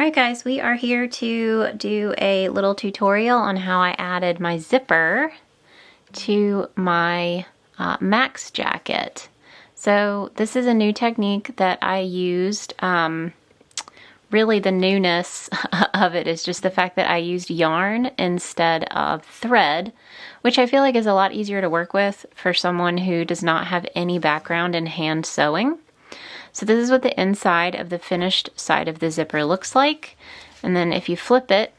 Alright guys, we are here to do a little tutorial on how I added my zipper to my Max jacket. So this is a new technique that I used. Really the newness of it is just the fact that I used yarn instead of thread, which I feel like is a lot easier to work with for someone who does not have any background in hand sewing. So this is what the inside of the finished side of the zipper looks like. And then if you flip it,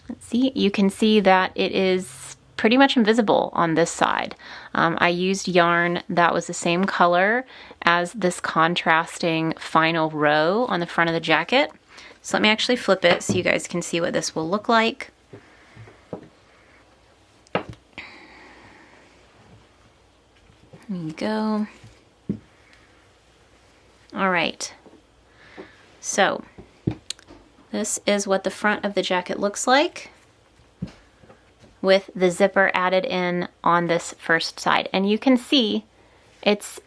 let's see, you can see that it is pretty much invisible on this side. I used yarn that was the same color as this contrasting final row on the front of the jacket. So let me actually flip it so you guys can see what this will look like. There you go. All right, so this is what the front of the jacket looks like with the zipper added in on this first side. And you can see it's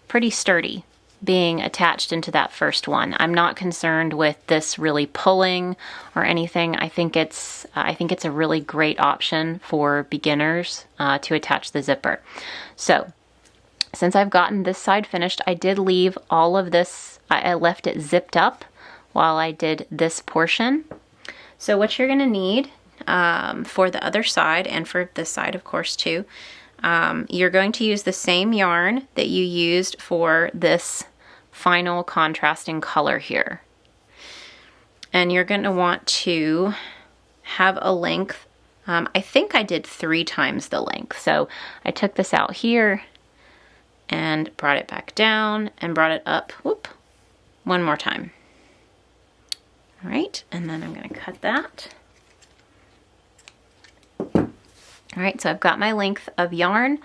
pretty sturdy being attached into that first one. I'm not concerned with this really pulling or anything. I think it's a really great option for beginners to attach the zipper. So since I've gotten this side finished, I did leave all of this, I left it zipped up while I did this portion. So what you're gonna need for the other side, and for this side of course too, you're going to use the same yarn that you used for this final contrasting color here. And you're gonna want to have a length, I think I did 3 times the length. So I took this out here and brought it back down and brought it up, whoop, one more time. All right, and then I'm gonna cut that. All right, so I've got my length of yarn.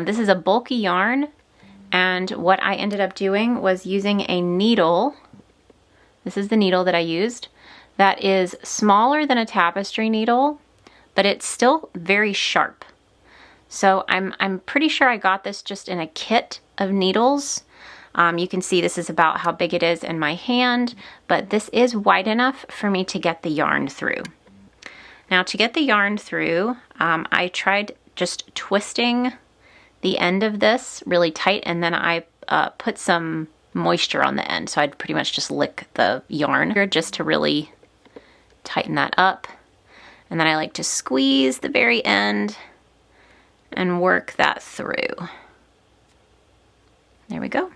This is a bulky yarn, and what I ended up doing was using a needle. This is the needle that I used. That is smaller than a tapestry needle, but it's still very sharp. So I'm pretty sure I got this just in a kit of needles. You can see this is about how big it is in my hand, but this is wide enough for me to get the yarn through. Now to get the yarn through, I tried just twisting the end of this really tight, and then I put some moisture on the end. So I'd pretty much just lick the yarn here just to really tighten that up. And then I like to squeeze the very end and work that through. There we go.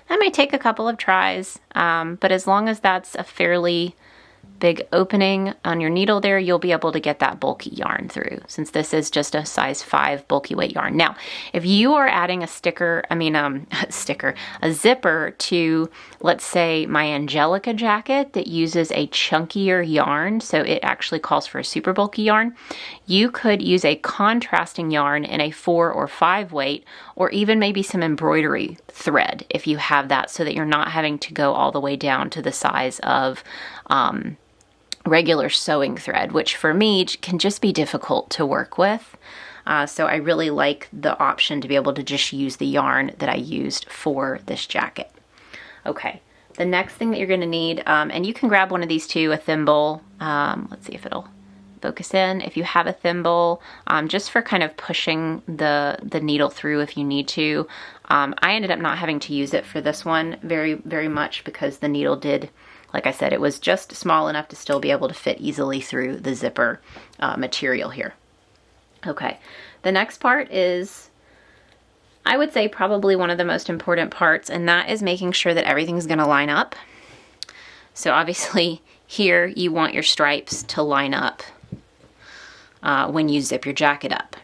That may take a couple of tries, but as long as that's a fairly big opening on your needle there, you'll be able to get that bulky yarn through, since this is just a size 5 bulky weight yarn. Now, if you are adding a a zipper to, let's say, my Angelica jacket that uses a chunkier yarn, so it actually calls for a super bulky yarn, you could use a contrasting yarn in a 4 or 5 weight, or even maybe some embroidery thread if you have that, so that you're not having to go all the way down to the size of regular sewing thread, which for me can just be difficult to work with. So I really like the option to be able to just use the yarn that I used for this jacket. Okay, the next thing that you're going to need, and you can grab one of these too, a thimble. Let's see if it'll focus in. If you have a thimble, just for kind of pushing the needle through if you need to. I ended up not having to use it for this one very much, because the needle did, like I said, it was just small enough to still be able to fit easily through the zipper material here. Okay, the next part is, I would say, probably one of the most important parts, and that is making sure that everything's going to line up. So obviously here you want your stripes to line up when you zip your jacket up.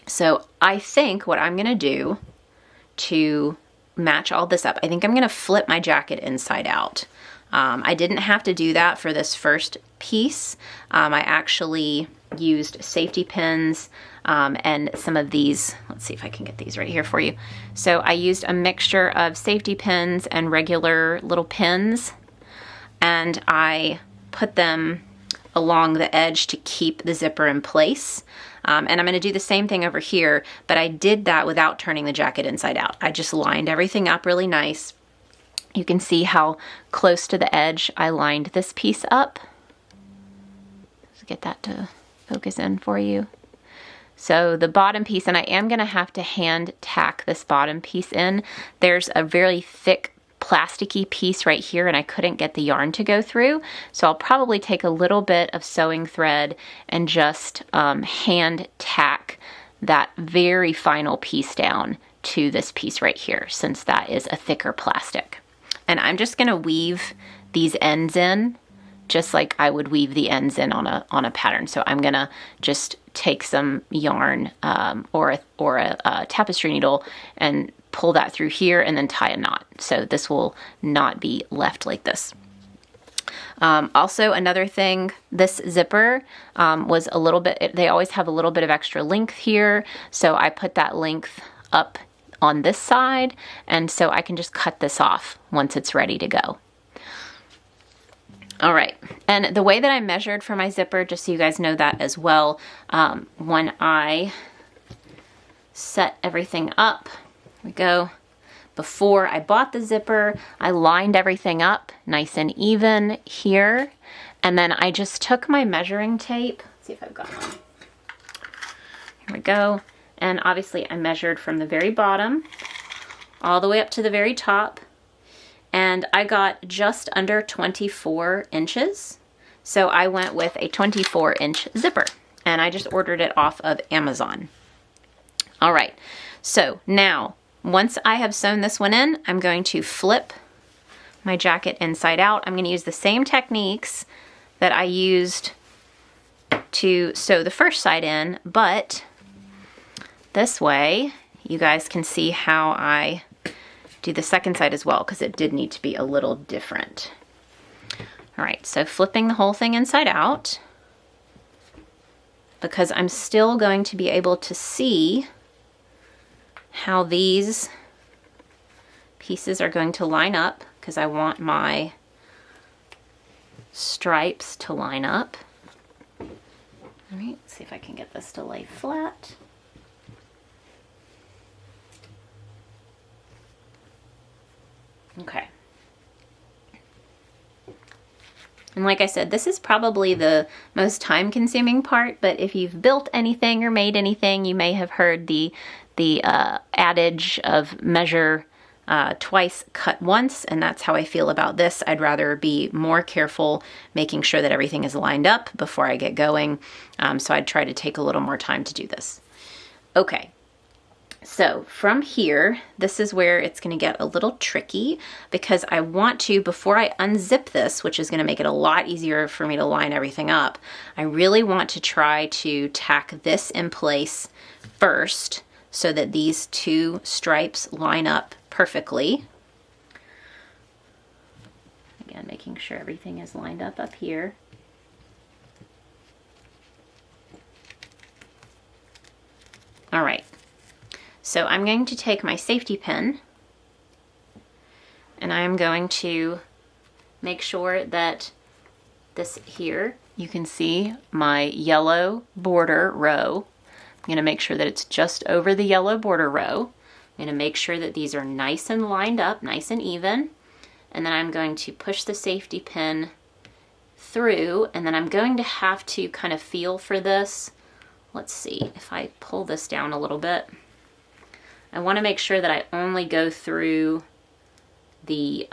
So I think what I'm going to do to match all this up, I think I'm going to flip my jacket inside out. I didn't have to do that for this first piece. I actually used safety pins and some of these, let's see if I can get these right here for you. So I used a mixture of safety pins and regular little pins, and I put them along the edge to keep the zipper in place. And I'm going to do the same thing over here, but I did that without turning the jacket inside out. I just lined everything up really nice, You can see how close to the edge I lined this piece up. Let's get that to focus in for you. So the bottom piece, and I am going to have to hand tack this bottom piece in. There's a very thick plasticky piece right here and I couldn't get the yarn to go through. So I'll probably take a little bit of sewing thread and just hand tack that very final piece down to this piece right here, since that is a thicker plastic. And I'm just going to weave these ends in just like I would weave the ends in on a pattern. So I'm going to just take some yarn or a tapestry needle and pull that through here and then tie a knot. So this will not be left like this. Also, another thing, this zipper was a little bit, they always have a little bit of extra length here. So I put that length up on this side, and so I can just cut this off once it's ready to go. All right, and the way that I measured for my zipper, just so you guys know that as well, when I set everything up, here we go. Before I bought the zipper, I lined everything up nice and even here, and then I just took my measuring tape. Let's see if I've got one. Here we go. And obviously I measured from the very bottom all the way up to the very top, and I got just under 24 inches. So I went with a 24-inch zipper, and I just ordered it off of Amazon. All right, so now once I have sewn this one in, I'm going to flip my jacket inside out. I'm going to use the same techniques that I used to sew the first side in, but this way you guys can see how I do the second side as well, because it did need to be a little different. All right, so flipping the whole thing inside out, because I'm still going to be able to see how these pieces are going to line up, because I want my stripes to line up. All right, let's see if I can get this to lay flat. Okay. And like I said, this is probably the most time-consuming part, but if you've built anything or made anything, you may have heard the adage of measure twice, cut once, and that's how I feel about this. I'd rather be more careful making sure that everything is lined up before I get going, so I'd try to take a little more time to do this. Okay. So from here, this is where it's going to get a little tricky, because I want to, before I unzip this, which is going to make it a lot easier for me to line everything up, I really want to try to tack this in place first so that these two stripes line up perfectly. Again, making sure everything is lined up here. All right. So I'm going to take my safety pin, and I am going to make sure that this here, you can see my yellow border row. I'm going to make sure that it's just over the yellow border row. I'm going to make sure that these are nice and lined up, nice and even. And then I'm going to push the safety pin through, and then I'm going to have to kind of feel for this. Let's see if I pull this down a little bit. I want to make sure that I only go through the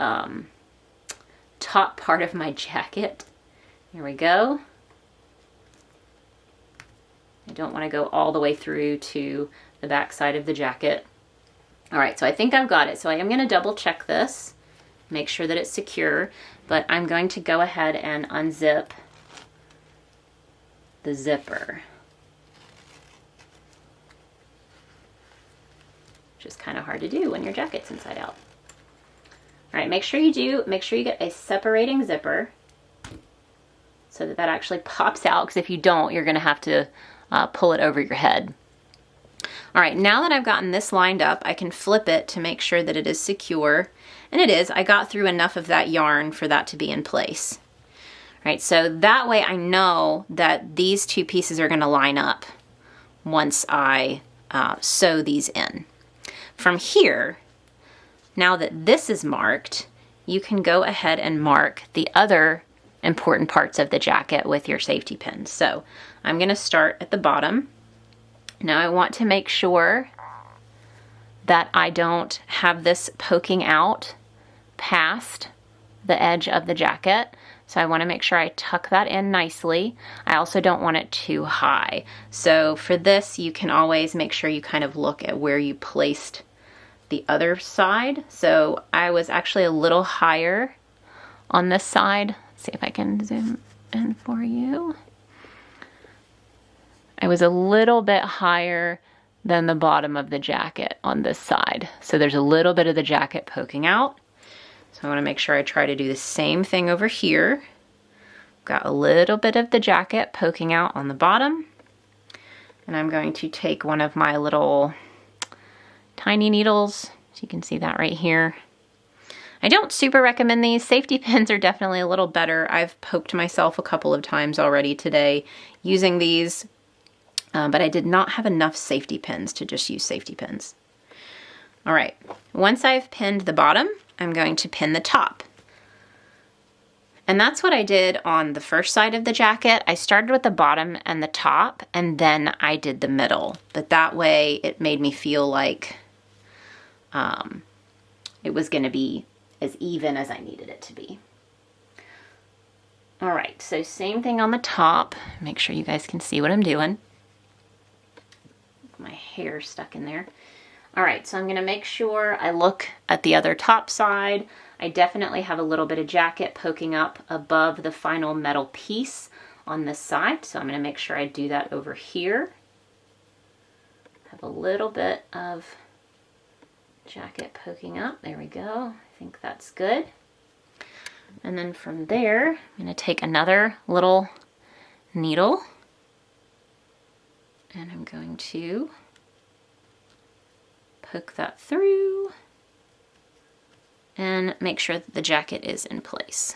top part of my jacket. Here we go. I don't want to go all the way through to the back side of the jacket. All right, so I think I've got it. So I am going to double check this, make sure that it's secure, but I'm going to go ahead and unzip the zipper. Which is kind of hard to do when your jacket's inside out. All right, make sure you get a separating zipper so that actually pops out, because if you don't, you're going to have to pull it over your head. All right, now that I've gotten this lined up, I can flip it to make sure that it is secure, and it is. I got through enough of that yarn for that to be in place. All right, so that way I know that these two pieces are going to line up once I sew these in. From here, now that this is marked, you can go ahead and mark the other important parts of the jacket with your safety pins. So I'm going to start at the bottom. Now I want to make sure that I don't have this poking out past the edge of the jacket. So I want to make sure I tuck that in nicely. I also don't want it too high. So for this, you can always make sure you kind of look at where you placed the other side. So I was actually a little higher on this side. Let's see if I can zoom in for you. I was a little bit higher than the bottom of the jacket on this side. So there's a little bit of the jacket poking out. So I want to make sure I try to do the same thing over here. Got a little bit of the jacket poking out on the bottom. And I'm going to take one of my little tiny needles. So you can see that right here. I don't super recommend these. Safety pins are definitely a little better. I've poked myself a couple of times already today using these, but I did not have enough safety pins to just use safety pins. All right, once I've pinned the bottom, I'm going to pin the top. And that's what I did on the first side of the jacket. I started with the bottom and the top, and then I did the middle. But that way it made me feel like it was going to be as even as I needed it to be. All right, so same thing on the top. Make sure you guys can see what I'm doing. My hair stuck in there. All right, so I'm gonna make sure I look at the other top side. I definitely have a little bit of jacket poking up above the final metal piece on this side. So I'm gonna make sure I do that over here. Have a little bit of jacket poking up. There we go. I think that's good. And then from there, I'm gonna take another little needle and I'm going to poke that through and make sure that the jacket is in place.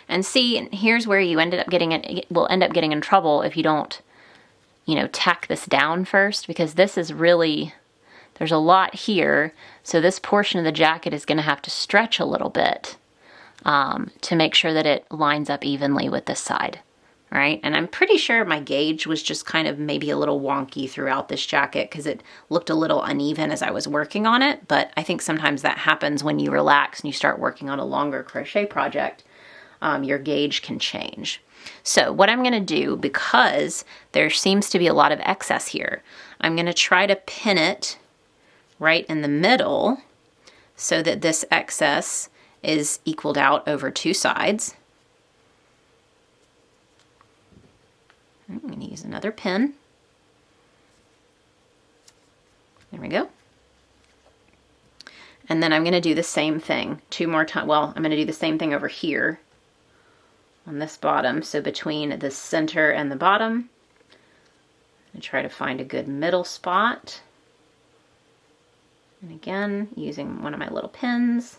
And see, here's where you will end up getting in trouble if you don't, tack this down first, because this is really, there's a lot here. So this portion of the jacket is going to have to stretch a little bit to make sure that it lines up evenly with this side. Right? And I'm pretty sure my gauge was just kind of maybe a little wonky throughout this jacket because it looked a little uneven as I was working on it. But I think sometimes that happens when you relax and you start working on a longer crochet project. Your gauge can change. So what I'm going to do, because there seems to be a lot of excess here, I'm going to try to pin it right in the middle so that this excess is equaled out over two sides. I'm going to use another pin. There we go. And then I'm going to do the same thing two more times. Well, I'm going to do the same thing over here on this bottom. So between the center and the bottom, and try to find a good middle spot. And again, using one of my little pins.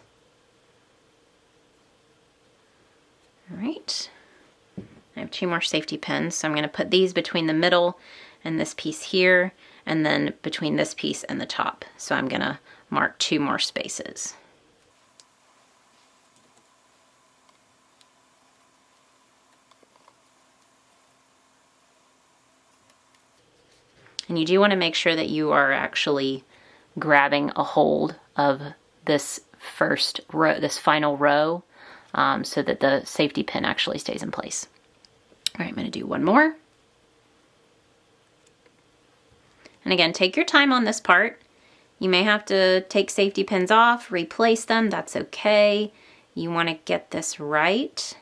All right. I have two more safety pins, so I'm going to put these between the middle and this piece here, and then between this piece and the top. So I'm going to mark two more spaces. And you do want to make sure that you are actually grabbing a hold of this first row, this final row, so that the safety pin actually stays in place. All right, I'm going to do one more. And again, take your time on this part. You may have to take safety pins off, replace them. That's okay. You want to get this right.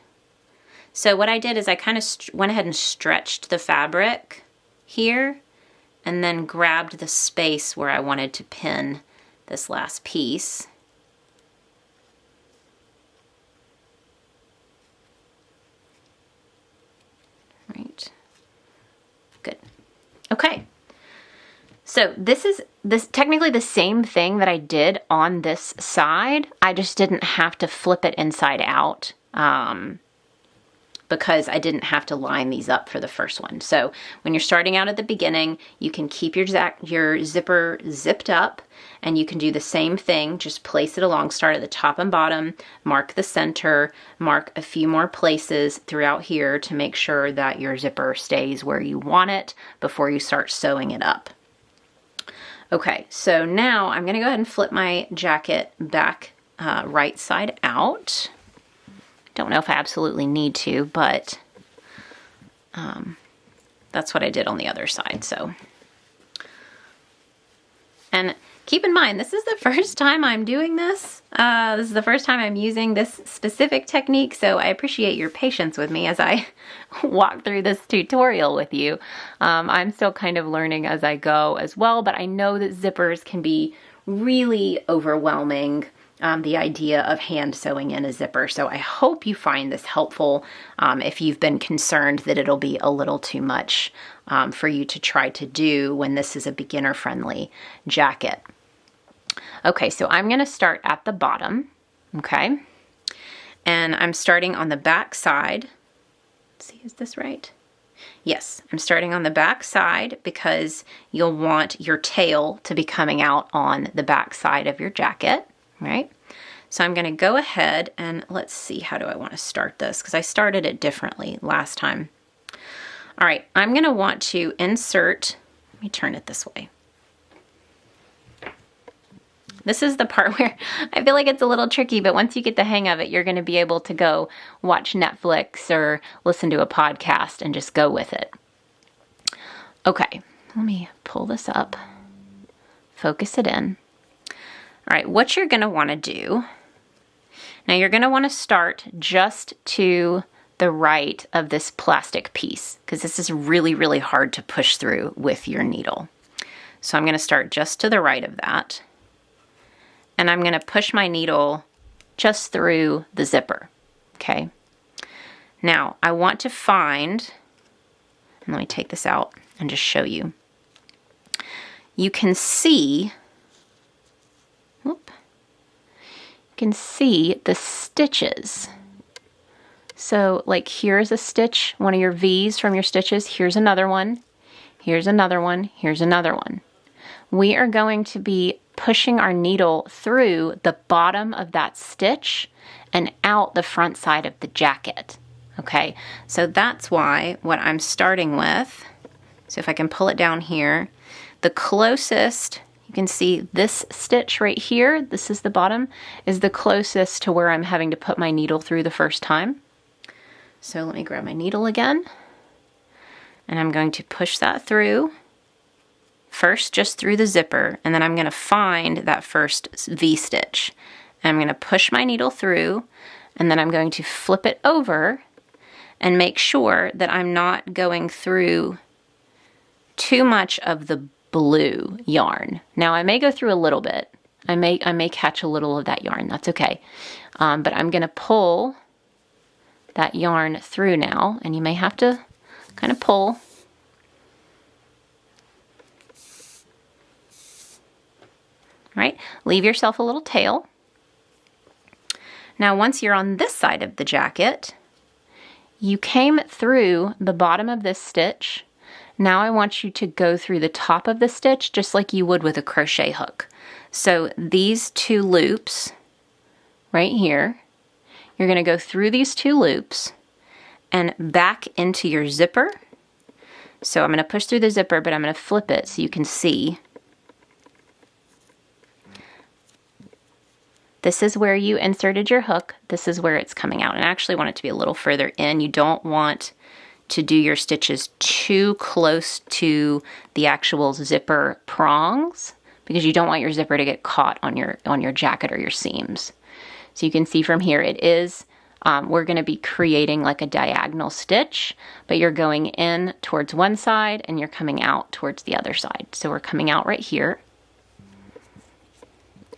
So what I did is I kind of went ahead and stretched the fabric here and then grabbed the space where I wanted to pin this last piece. Right. Good. Okay. So this is technically the same thing that I did on this side. I just didn't have to flip it inside out because I didn't have to line these up for the first one. So when you're starting out at the beginning, you can keep your zipper zipped up, and you can do the same thing. Just place it along, start at the top and bottom, mark the center, mark a few more places throughout here to make sure that your zipper stays where you want it before you start sewing it up. Okay, so now I'm gonna go ahead and flip my jacket back right side out. Don't know if I absolutely need to, but that's what I did on the other side. So, and keep in mind, this is the first time I'm doing this. This is the first time I'm using this specific technique, so I appreciate your patience with me as I walk through this tutorial with you. I'm still kind of learning as I go as well, but I know that zippers can be really overwhelming. The idea of hand sewing in a zipper. So I hope you find this helpful if you've been concerned that it'll be a little too much for you to try to do when this is a beginner-friendly jacket. Okay, so I'm going to start at the bottom, okay? And I'm starting on the back side. Let's see, is this right? Yes, I'm starting on the back side because you'll want your tail to be coming out on the back side of your jacket. Right? So I'm going to go ahead and let's see, how do I want to start this? Because I started it differently last time. All right, I'm going to want to insert, let me turn it this way. This is the part where I feel like it's a little tricky, but once you get the hang of it, you're going to be able to go watch Netflix or listen to a podcast and just go with it. Okay, let me pull this up, focus it in. All right, what you're going to want to do, now you're going to want to start just to the right of this plastic piece, because this is really, really hard to push through with your needle. So I'm going to start just to the right of that, and I'm going to push my needle just through the zipper, okay? Now, I want to find, and let me take this out and just show you. You can see can see the stitches. So like here's a stitch, one of your V's from your stitches, here's another one, here's another one, here's another one. We are going to be pushing our needle through the bottom of that stitch and out the front side of the jacket. Okay, so that's why what I'm starting with, so if I can pull it down here, the closest, you can see this stitch right here, this is the bottom, is the closest to where I'm having to put my needle through the first time. So let me grab my needle again, and I'm going to push that through, first just through the zipper, and then I'm going to find that first V-stitch. And I'm going to push my needle through, and then I'm going to flip it over and make sure that I'm not going through too much of the blue yarn. Now I may go through a little bit. I may catch a little of that yarn. That's okay. But I'm going to pull that yarn through now, and you may have to kind of pull. All right, leave yourself a little tail. Now once you're on this side of the jacket, you came through the bottom of this stitch. Now I want you to go through the top of the stitch just like you would with a crochet hook. So these two loops right here, you're going to go through these two loops and back into your zipper. So I'm going to push through the zipper, but I'm going to flip it so you can see. This is where you inserted your hook. This is where it's coming out. And I actually want it to be a little further in. You don't want to do your stitches too close to the actual zipper prongs because you don't want your zipper to get caught on your jacket or your seams. So you can see from here it is, we're going to be creating like a diagonal stitch, but you're going in towards one side and you're coming out towards the other side. So we're coming out right here.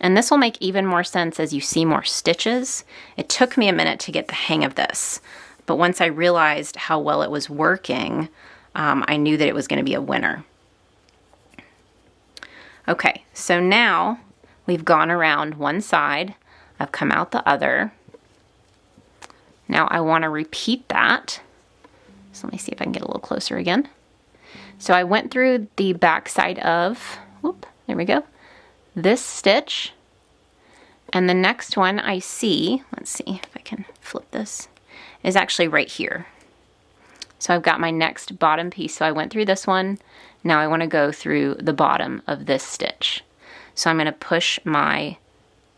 And this will make even more sense as you see more stitches. It took me a minute to get the hang of this, but once I realized how well it was working, I knew that it was going to be a winner. Okay, so now we've gone around one side, I've come out the other. Now I want to repeat that. So let me see if I can get a little closer again. So I went through the back side of, whoop, there we go, this stitch, and the next one I see, let's see if I can flip this, is actually right here. So I've got my next bottom piece. So I went through this one. Now I want to go through the bottom of this stitch. So I'm going to push my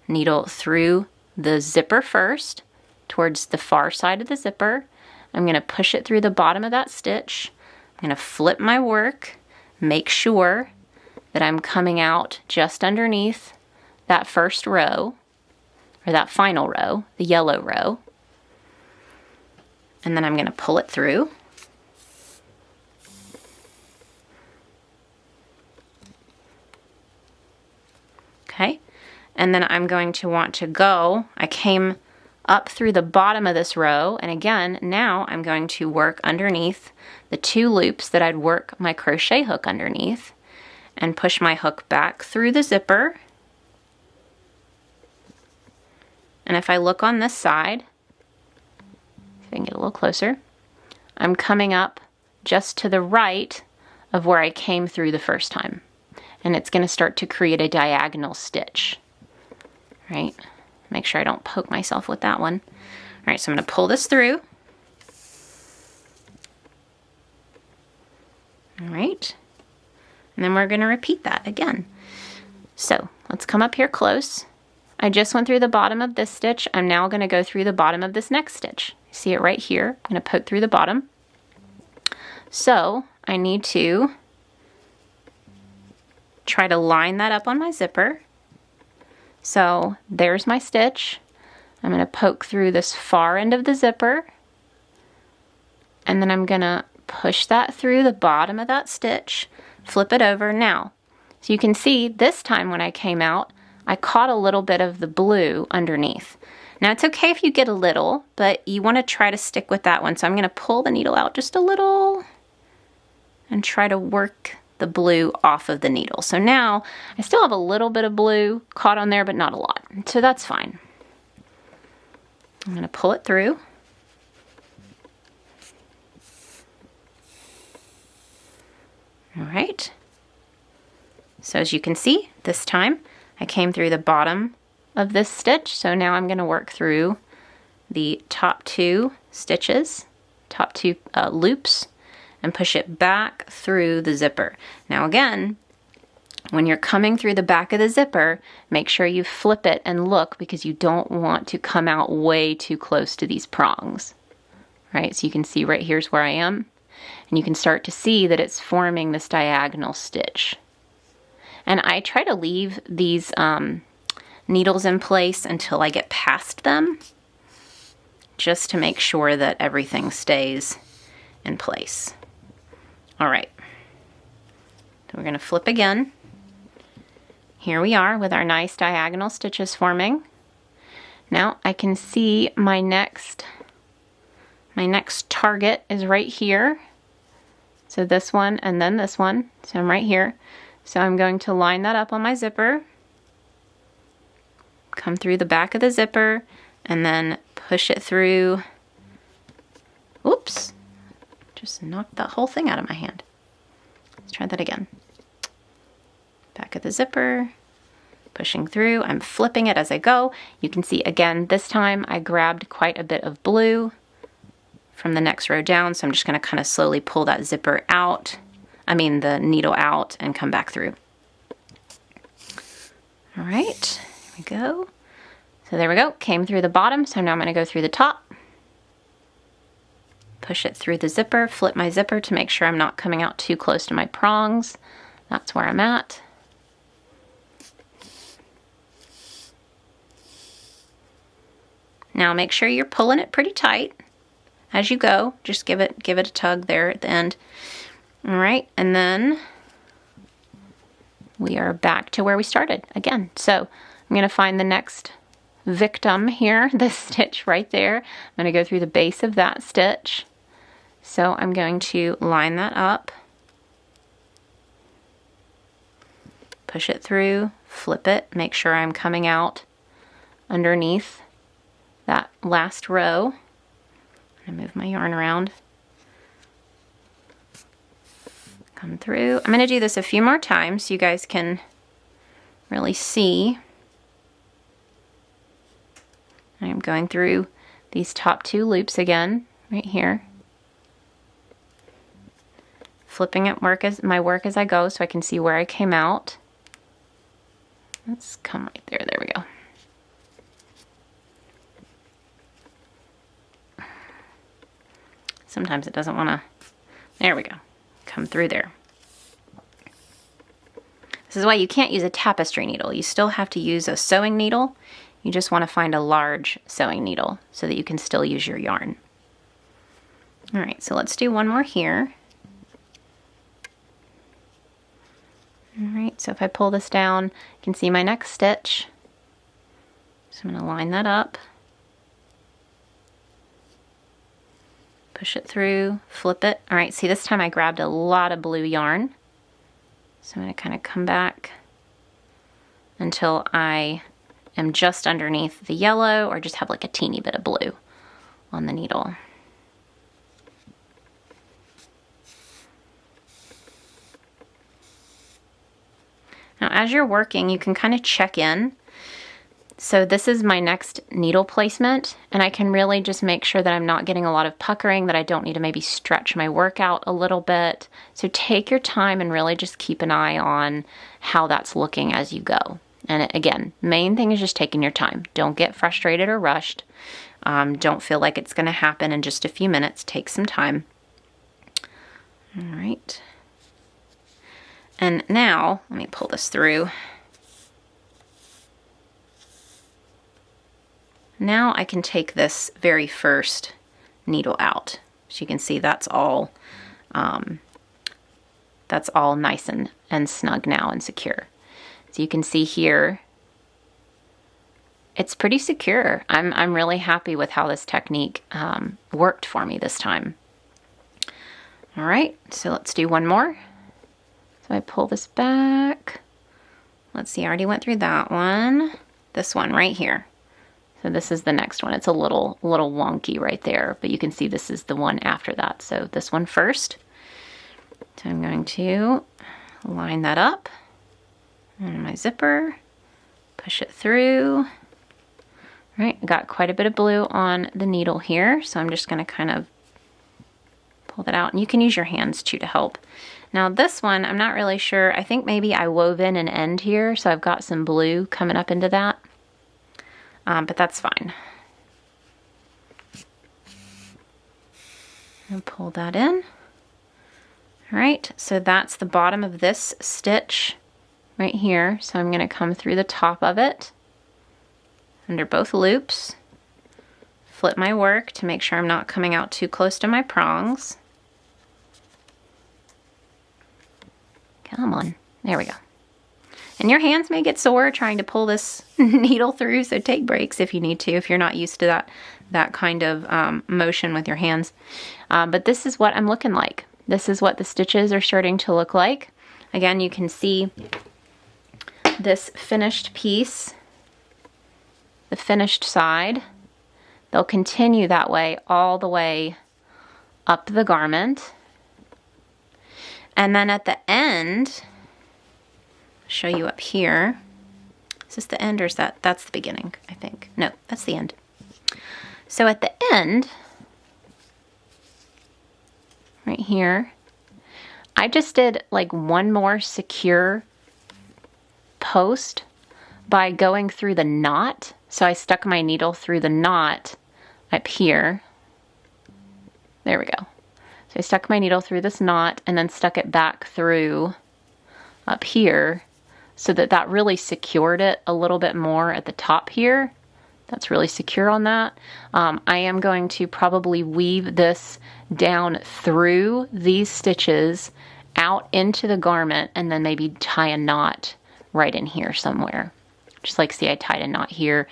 needle through the zipper first, towards the far side of the zipper. I'm going to push it through the bottom of that stitch. I'm going to flip my work, make sure that I'm coming out just underneath that first row, or that final row, the yellow row. And then I'm going to pull it through. Okay, and then I'm going to want to go, I came up through the bottom of this row, and again, now I'm going to work underneath the 2 loops that I'd work my crochet hook underneath, and push my hook back through the zipper. And if I look on this side, if I can get a little closer, I'm coming up just to the right of where I came through the first time. And it's going to start to create a diagonal stitch, right? Make sure I don't poke myself with that one. All right, so I'm going to pull this through. All right, and then we're going to repeat that again. So let's come up here close. I just went through the bottom of this stitch. I'm now going to go through the bottom of this next stitch. See it right here? I'm going to poke through the bottom. So I need to try to line that up on my zipper. So there's my stitch. I'm going to poke through this far end of the zipper, and then I'm going to push that through the bottom of that stitch, flip it over. Now, so you can see this time when I came out, I caught a little bit of the blue underneath. Now it's okay if you get a little, but you want to try to stick with that one. So I'm going to pull the needle out just a little and try to work the blue off of the needle. So now I still have a little bit of blue caught on there, but not a lot. So that's fine. I'm going to pull it through. All right. So as you can see, this time I came through the bottom of this stitch. So now I'm going to work through the top 2 stitches, top 2 loops, and push it back through the zipper. Now again, when you're coming through the back of the zipper, make sure you flip it and look, because you don't want to come out way too close to these prongs. Right, so you can see right here's where I am, and you can start to see that it's forming this diagonal stitch. And I try to leave these needles in place until I get past them, just to make sure that everything stays in place. All right, so we're going to flip again. Here we are with our nice diagonal stitches forming. Now I can see my next target is right here. So this one and then this one. So I'm right here. So I'm going to line that up on my zipper, come through the back of the zipper, and then push it through. Oops. Just knocked that whole thing out of my hand. Let's try that again. Back of the zipper, pushing through. I'm flipping it as I go. You can see again, this time I grabbed quite a bit of blue from the next row down, so I'm just going to kind of slowly pull that zipper out, the needle out, and come back through. All right, here we go. So there we go, came through the bottom, so now I'm going to go through the top. Push it through the zipper, flip my zipper to make sure I'm not coming out too close to my prongs. That's where I'm at. Now make sure you're pulling it pretty tight as you go. Just give it a tug there at the end. All right, and then we are back to where we started again. So I'm going to find the next victim here, this stitch right there. I'm going to go through the base of that stitch. So I'm going to line that up, push it through, flip it, make sure I'm coming out underneath that last row. I'm going to move my yarn around. Come through. I'm going to do this a few more times so you guys can really see. I'm going through these top 2 loops again, right here. Flipping at my work as I go so I can see where I came out. Let's come right there. There we go. Sometimes it doesn't want to. There we go. Come through there. This is why you can't use a tapestry needle. You still have to use a sewing needle. You just want to find a large sewing needle so that you can still use your yarn. All right, so let's do one more here. All right, so if I pull this down, you can see my next stitch. So I'm going to line that up. Push it through, flip it. All right, see this time I grabbed a lot of blue yarn. So I'm going to kind of come back until I am just underneath the yellow or just have like a teeny bit of blue on the needle. Now as you're working, you can kind of check in. So this is my next needle placement, and I can really just make sure that I'm not getting a lot of puckering, that I don't need to maybe stretch my work out a little bit. So take your time and really just keep an eye on how that's looking as you go. And again, main thing is just taking your time. Don't get frustrated or rushed. Don't feel like it's going to happen in just a few minutes. Take some time. All right. And now, let me pull this through. Now I can take this very first needle out. So you can see that's all nice and snug now and secure. So you can see here, it's pretty secure. I'm really happy with how this technique worked for me this time. All right, so let's do one more. So I pull this back. Let's see, I already went through that one. This one right here. So this is the next one. It's a little wonky right there, but you can see this is the one after that. So this one first. So I'm going to line that up on my zipper, push it through. All right, I got quite a bit of blue on the needle here, so I'm just going to kind of pull that out. And you can use your hands too to help. Now this one, I'm not really sure. I think maybe I wove in an end here, so I've got some blue coming up into that. But that's fine. And pull that in. All right, so that's the bottom of this stitch right here. So I'm going to come through the top of it under both loops, flip my work to make sure I'm not coming out too close to my prongs. Come on, there we go. And your hands may get sore trying to pull this needle through, so take breaks if you need to, if you're not used to that kind of motion with your hands. But this is what I'm looking like. This is what the stitches are starting to look like. Again, you can see this finished piece, the finished side. They'll continue that way all the way up the garment. And then at the end, show you up here. Is this the end or is that's the beginning, I think. No, that's the end. So at the end, right here, I just did like one more secure post by going through the knot. So I stuck my needle through the knot up here. There we go. So I stuck my needle through this knot and then stuck it back through up here, so that really secured it a little bit more at the top here. That's really secure on that. I am going to probably weave this down through these stitches out into the garment and then maybe tie a knot right in here somewhere. Just like see I tied a knot here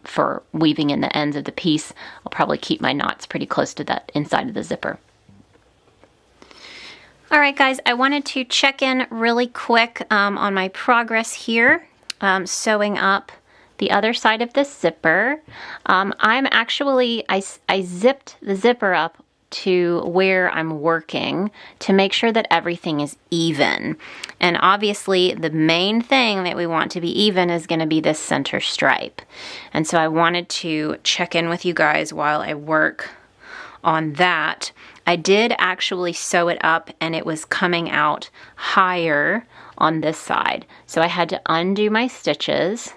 for weaving in the ends of the piece. I'll probably keep my knots pretty close to that inside of the zipper. All right, guys, I wanted to check in really quick on my progress here, sewing up the other side of this zipper. I zipped the zipper up to where I'm working to make sure that everything is even. And obviously the main thing that we want to be even is going to be this center stripe. And so I wanted to check in with you guys while I work on that. I did actually sew it up and it was coming out higher on this side. So I had to undo my stitches,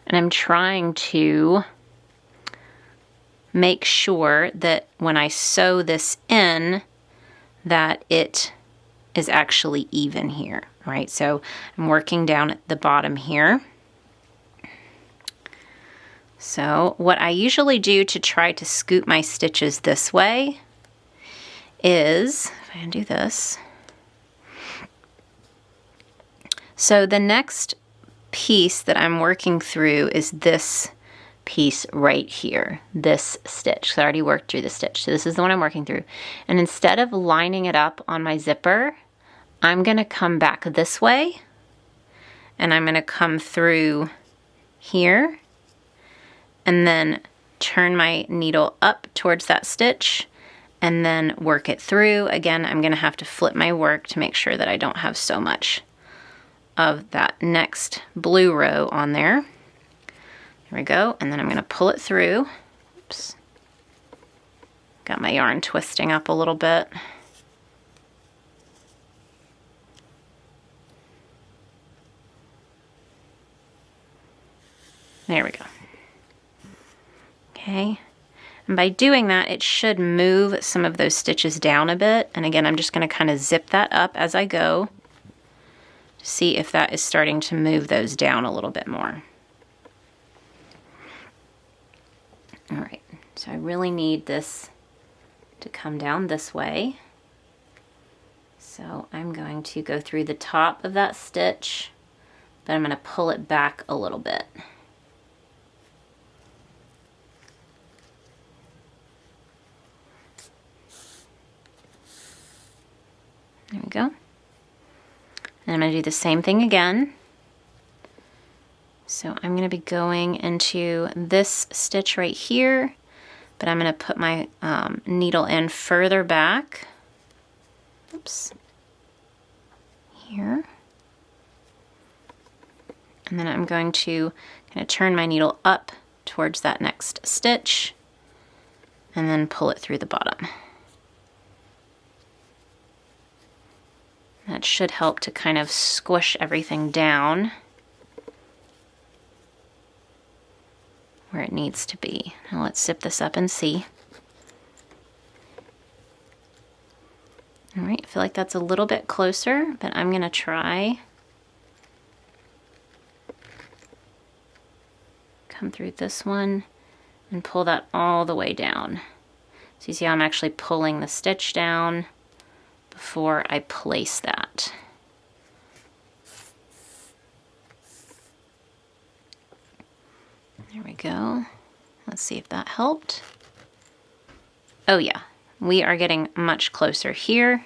and I'm trying to make sure that when I sew this in that it is actually even here, right? So I'm working down at the bottom here. So what I usually do to try to scoop my stitches this way is, if I undo this, so the next piece that I'm working through is this piece right here, this stitch. So I already worked through the stitch. So this is the one I'm working through. And instead of lining it up on my zipper, I'm going to come back this way and I'm going to come through here and then turn my needle up towards that stitch and then work it through. Again, I'm going to have to flip my work to make sure that I don't have so much of that next blue row on there. There we go, and then I'm going to pull it through. Oops. Got my yarn twisting up a little bit. There we go. Okay, and by doing that, it should move some of those stitches down a bit. And again, I'm just going to kind of zip that up as I go to see if that is starting to move those down a little bit more. All right, so I really need this to come down this way. So I'm going to go through the top of that stitch, but I'm going to pull it back a little bit. There we go. And I'm going to do the same thing again. So I'm going to be going into this stitch right here, but I'm going to put my needle in further back. Oops. Here. And then I'm going to kind of turn my needle up towards that next stitch and then pull it through the bottom. That should help to kind of squish everything down where it needs to be. Now let's zip this up and see. All right, I feel like that's a little bit closer, but I'm gonna try come through this one and pull that all the way down. So you see how I'm actually pulling the stitch down before I place that. There we go. Let's see if that helped. Oh yeah, we are getting much closer here.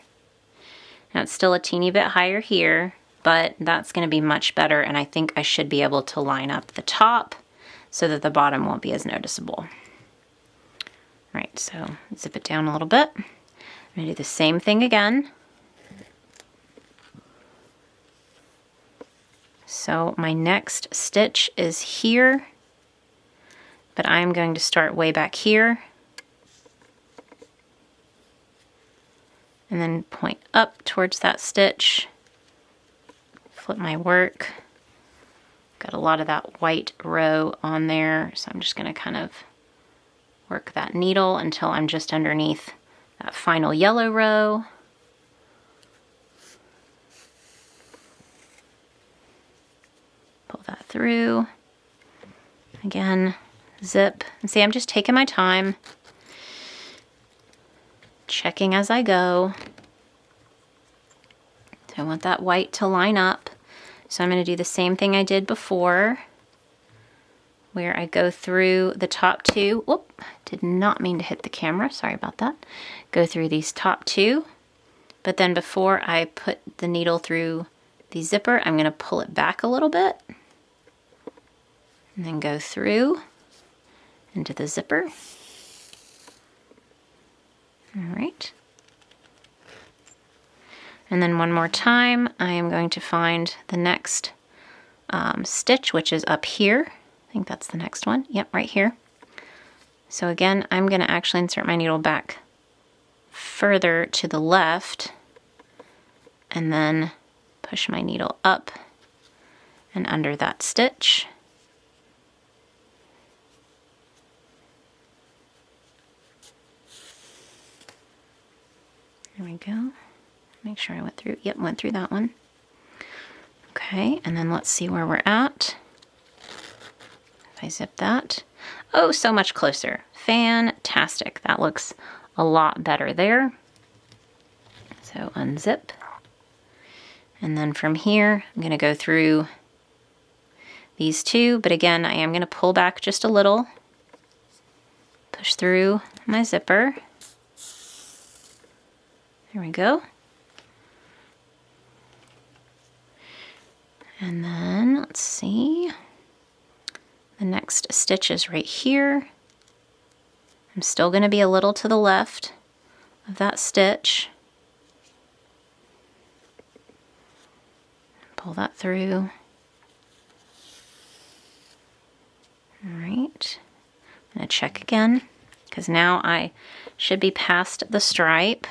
Now it's still a teeny bit higher here, but that's going to be much better, and I think I should be able to line up the top so that the bottom won't be as noticeable. All right, so zip it down a little bit. I'm going to do the same thing again. So my next stitch is here, but I'm going to start way back here and then point up towards that stitch, flip my work. Got a lot of that white row on there, so I'm just going to kind of work that needle until I'm just underneath that final yellow row. Pull that through. Again, zip. And see, I'm just taking my time, checking as I go. So I want that white to line up. So I'm going to do the same thing I did before, where I go through the top two. Whoop, did not mean to hit the camera, sorry about that. Go through these top two, but then before I put the needle through the zipper, I'm going to pull it back a little bit, and then go through into the zipper. There And then one more time, I am going to find the next stitch, which is up here. I think that's the next one. Yep, right here. So again, I'm going to actually insert my needle back further to the left and then push my needle up and under that stitch. There we go. Make sure I went through, yep, went through that one. Okay, and then let's see where we're at. If I zip that. Oh, so much closer. Fantastic. That looks a lot better there. So unzip. And then from here, I'm going to go through these two, but again, I am going to pull back just a little. Push through my zipper. There we go. And then let's see, the next stitch is right here. I'm still going to be a little to the left of that stitch. Pull that through. All right, I'm going to check again because now I should be past the stripe.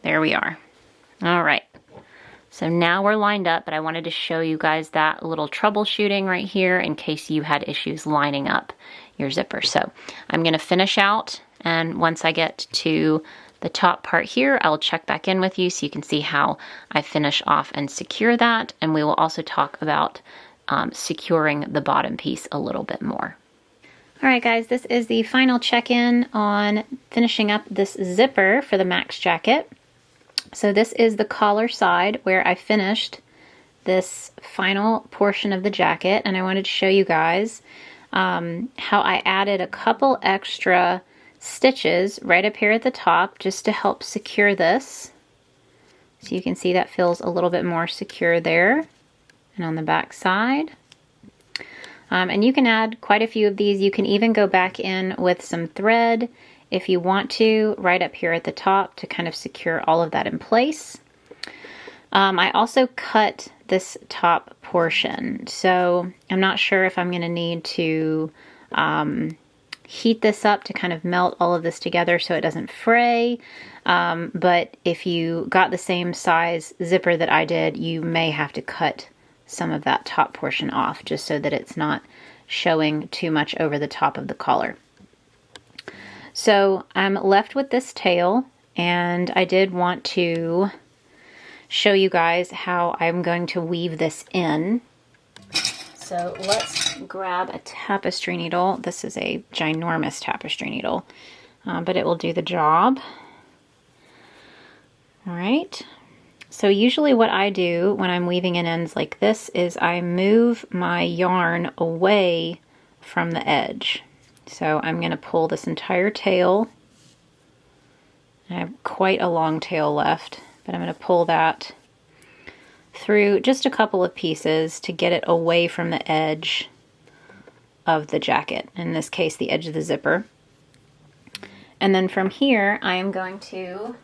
There we are. All right. So now we're lined up, but I wanted to show you guys that little troubleshooting right here in case you had issues lining up your zipper. So I'm going to finish out, and once I get to the top part here, I'll check back in with you so you can see how I finish off and secure that, and we will also talk about securing the bottom piece a little bit more. All right, guys, this is the final check-in on finishing up this zipper for the Max jacket. So this is the collar side where I finished this final portion of the jacket, and I wanted to show you guys how I added a couple extra stitches right up here at the top just to help secure this. So you can see that feels a little bit more secure there and on the back side. And you can add quite a few of these. You can even go back in with some thread if you want to, right up here at the top to kind of secure all of that in place. I also cut this top portion, so I'm not sure if I'm going to need to heat this up to kind of melt all of this together so it doesn't fray. But if you got the same size zipper that I did, you may have to cut some of that top portion off just so that it's not showing too much over the top of the collar. So I'm left with this tail, and I did want to show you guys how I'm going to weave this in. So let's grab a tapestry needle. This is a ginormous tapestry needle, but it will do the job. All right. So usually what I do when I'm weaving in ends like this is I move my yarn away from the edge. So I'm going to pull this entire tail. I have quite a long tail left, but I'm going to pull that through just a couple of pieces to get it away from the edge of the jacket, in this case the edge of the zipper. And then from here I am going to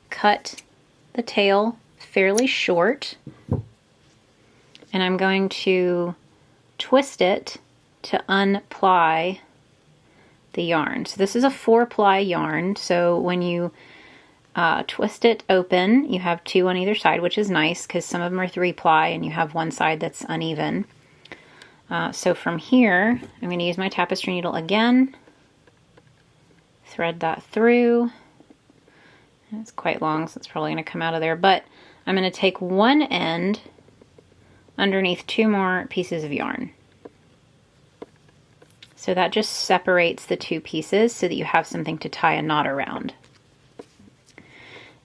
cut the tail fairly short, and I'm going to twist it to unply the yarn. So this is a 4-ply yarn, so when you twist it open, you have 2 on either side, which is nice because some of them are 3-ply and you have one side that's uneven. So from here, I'm going to use my tapestry needle again, thread that through. It's quite long, so it's probably going to come out of there, but I'm going to take one end underneath 2 more pieces of yarn. So that just separates the 2 pieces so that you have something to tie a knot around.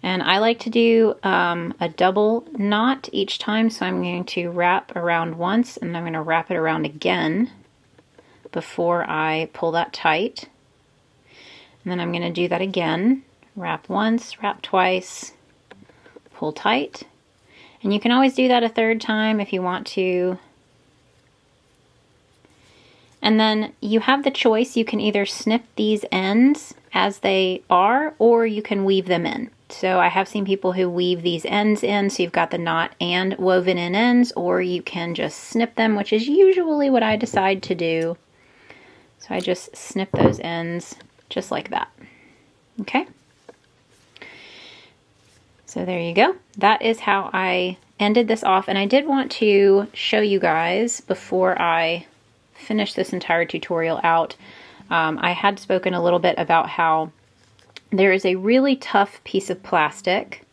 And I like to do a double knot each time, so I'm going to wrap around once and I'm going to wrap it around again before I pull that tight. And then I'm going to do that again. Wrap once, wrap twice, pull tight. And you can always do that a 3rd time if you want to. And then you have the choice. You can either snip these ends as they are, or you can weave them in. So I have seen people who weave these ends in, so you've got the knot and woven in ends, or you can just snip them, which is usually what I decide to do. So I just snip those ends just like that. Okay. So there you go. That is how I ended this off. And I did want to show you guys before I finish this entire tutorial out. I had spoken a little bit about how there is a really tough piece of plastic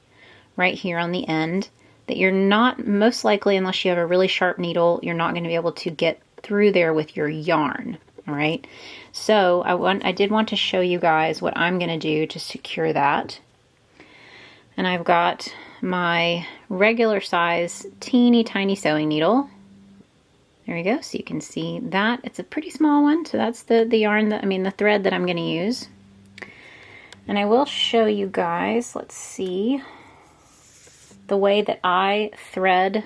right here on the end that you're not, most likely, unless you have a really sharp needle, you're not going to be able to get through there with your yarn. All right. So I did want to show you guys what I'm going to do to secure that. And I've got my regular size teeny tiny sewing needle. There we go. So you can see that it's a pretty small one. So that's the yarn that, the thread that I'm going to use. And I will show you guys, let's see, the way that I thread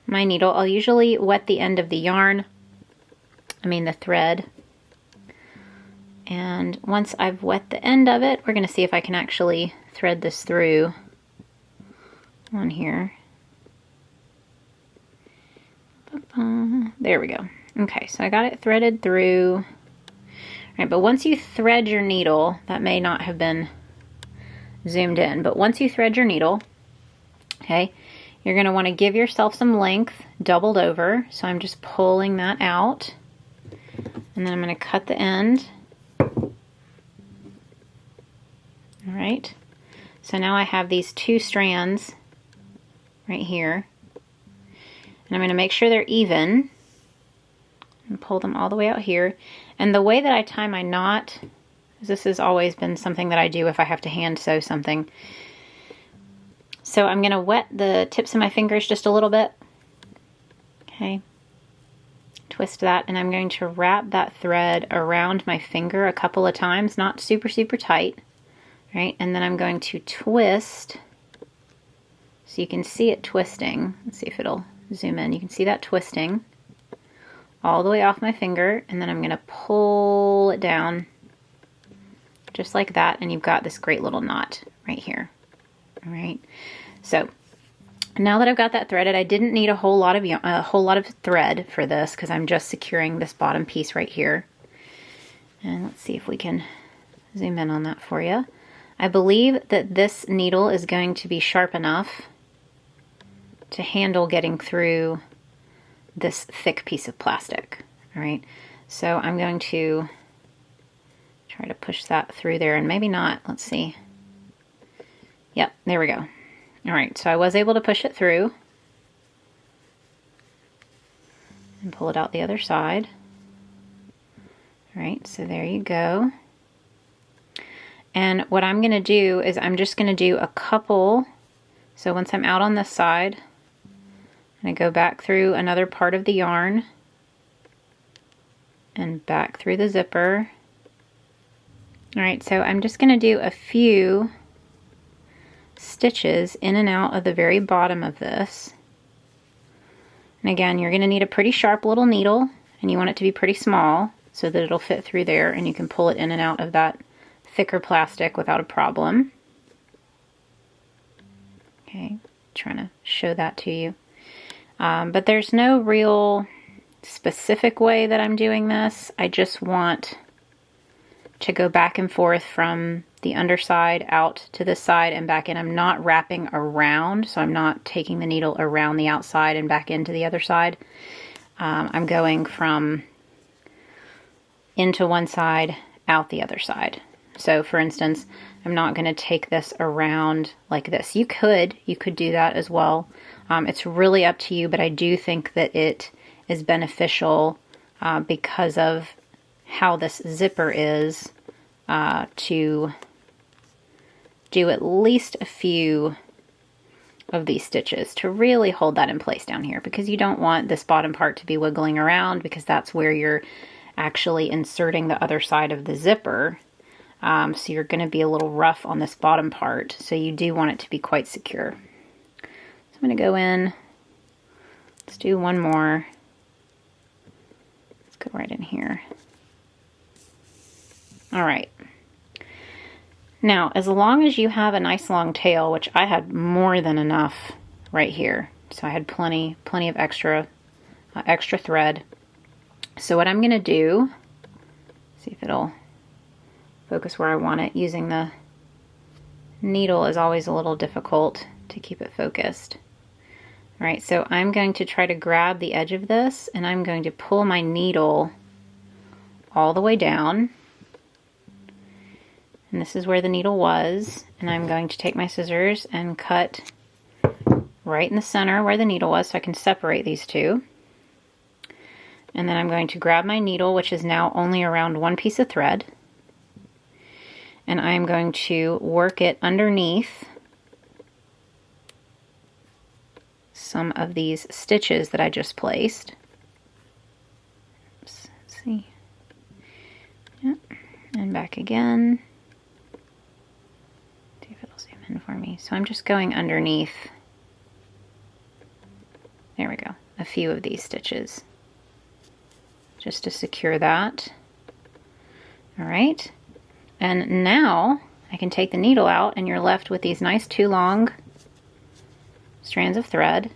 my needle. I'll usually wet the end of the yarn, the thread. And once I've wet the end of it, we're going to see if I can actually thread this through on here. There we go. Okay, so I got it threaded through. All right, but once you thread your needle, that may not have been zoomed in, but once you thread your needle, okay, you're going to want to give yourself some length doubled over. So I'm just pulling that out, and then I'm going to cut the end. All right, so now I have these two strands right here, and I'm going to make sure they're even and pull them all the way out here. And the way that I tie my knot, this has always been something that I do if I have to hand sew something. So I'm going to wet the tips of my fingers just a little bit. Okay, twist that, and I'm going to wrap that thread around my finger a couple of times, not super, super tight. Right, and then I'm going to twist, so you can see it twisting. Let's see if it'll zoom in. You can see that twisting all the way off my finger, and then I'm going to pull it down just like that, and you've got this great little knot right here. All right, so now that I've got that threaded, I didn't need a whole lot of thread for this because I'm just securing this bottom piece right here. And let's see if we can zoom in on that for you. I believe that this needle is going to be sharp enough to handle getting through this thick piece of plastic. All right, so I'm going to try to push that through there, and maybe not. Let's see. Yep, there we go. All right, so I was able to push it through and pull it out the other side. All right, so there you go. And what I'm going to do is I'm just going to do a couple. So once I'm out on this side, I'm going to go back through another part of the yarn and back through the zipper. All right, so I'm just going to do a few stitches in and out of the very bottom of this. And again, you're going to need a pretty sharp little needle, and you want it to be pretty small so that it'll fit through there and you can pull it in and out of that thicker plastic without a problem. Okay, trying to show that to you. But there's no real specific way that I'm doing this. I just want to go back and forth from the underside out to this side and back in. I'm not wrapping around, so I'm not taking the needle around the outside and back into the other side. I'm going from into one side, out the other side. So for instance, I'm not going to take this around like this. You could do that as well. It's really up to you, but I do think that it is beneficial because of how this zipper is to do at least a few of these stitches to really hold that in place down here, because you don't want this bottom part to be wiggling around, because that's where you're actually inserting the other side of the zipper. So you're going to be a little rough on this bottom part, so you do want it to be quite secure. So I'm going to go in, let's do one more. Let's Go right in here. All right. Now, as long as you have a nice long tail, which I had more than enough right here, so I had plenty of extra thread. So what I'm going to do, see if it'll focus where I want it. Using the needle is always a little difficult to keep it focused. All right, so I'm going to try to grab the edge of this, and I'm going to pull my needle all the way down. And this is where the needle was, and I'm going to take my scissors and cut right in the center where the needle was so I can separate these two. And then I'm going to grab my needle, which is now only around one piece of thread, and I'm going to work it underneath some of these stitches that I just placed. Oops, let's see. Yep. And back again. See if it'll zoom in for me. So I'm just going underneath. There we go. A few of these stitches, just to secure that. All right. And now I can take the needle out, and you're left with these nice 2 long strands of thread,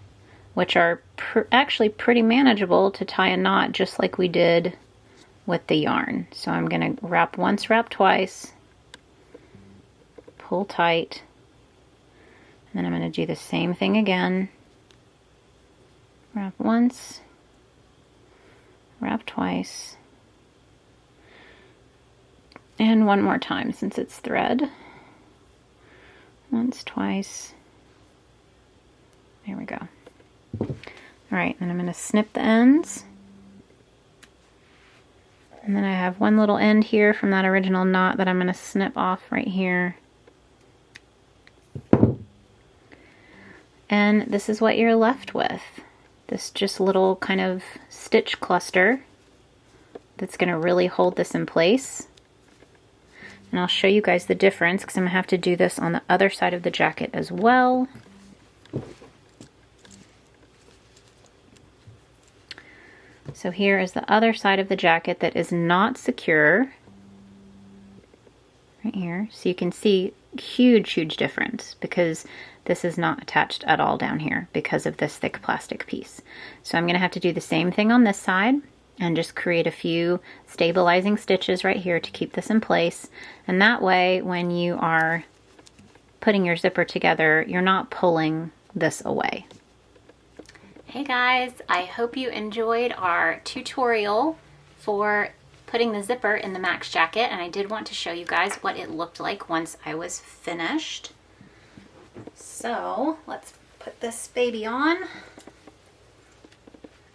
which are actually pretty manageable to tie a knot, just like we did with the yarn. So I'm going to wrap once, wrap twice, pull tight, and then I'm going to do the same thing again. Wrap once, wrap twice, and one more time since it's thread. Once, twice. There we go. All right, and I'm going to snip the ends. And then I have one little end here from that original knot that I'm going to snip off right here. And this is what you're left with. This just little kind of stitch cluster that's going to really hold this in place. And I'll show you guys the difference because I'm going to have to do this on the other side of the jacket as well. So here is the other side of the jacket that is not secure. Right here. So you can see huge difference because this is not attached at all down here because of this thick plastic piece. So I'm going to have to do the same thing on this side and just create a few stabilizing stitches right here to keep this in place. And that way, when you are putting your zipper together, you're not pulling this away. Hey guys, I hope you enjoyed our tutorial for putting the zipper in the Max jacket, and I did want to show you guys what it looked like once I was finished. So let's put this baby on. There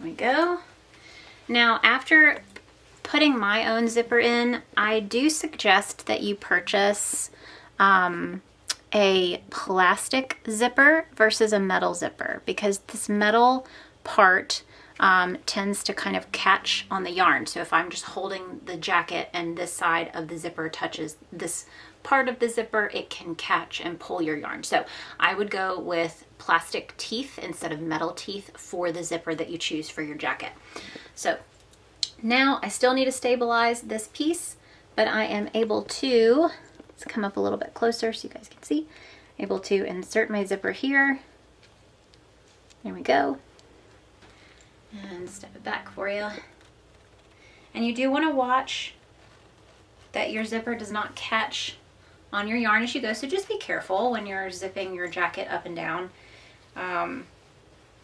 we go. Now, after putting my own zipper in, I do suggest that you purchase a plastic zipper versus a metal zipper, because this metal part tends to kind of catch on the yarn. So if I'm just holding the jacket and this side of the zipper touches this part of the zipper, it can catch and pull your yarn. So I would go with plastic teeth instead of metal teeth for the zipper that you choose for your jacket. So now I still need to stabilize this piece, but I am able to, let's come up a little bit closer so you guys can see, able to insert my zipper here. There we go. And step it back for you. And you do want to watch that your zipper does not catch on your yarn as you go, so just be careful when you're zipping your jacket up and down.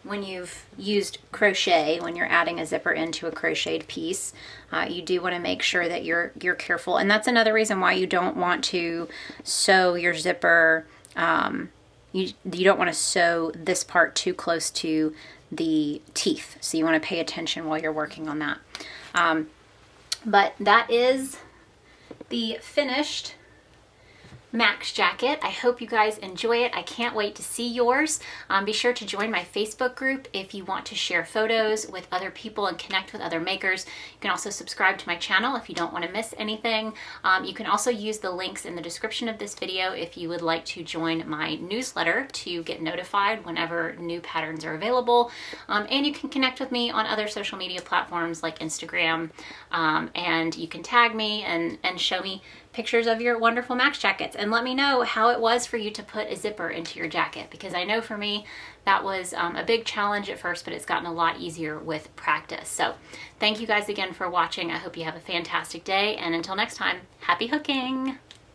When you've used crochet, when you're adding a zipper into a crocheted piece, you do want to make sure that you're careful. And that's another reason why you don't want to sew your zipper. You don't want to sew this part too close to the teeth. So you want to pay attention while you're working on that. But that is the finished Max jacket. I hope you guys enjoy it. I can't wait to see yours. Be sure to join my Facebook group if you want to share photos with other people and connect with other makers. You can also subscribe to my channel if you don't want to miss anything. You can also use the links in the description of this video if you would like to join my newsletter to get notified whenever new patterns are available. And you can connect with me on other social media platforms like Instagram, and you can tag me and show me pictures of your wonderful Max jackets and let me know how it was for you to put a zipper into your jacket, because I know for me that was a big challenge at first, but it's gotten a lot easier with practice. So thank you guys again for watching. I hope you have a fantastic day, and until next time, happy hooking!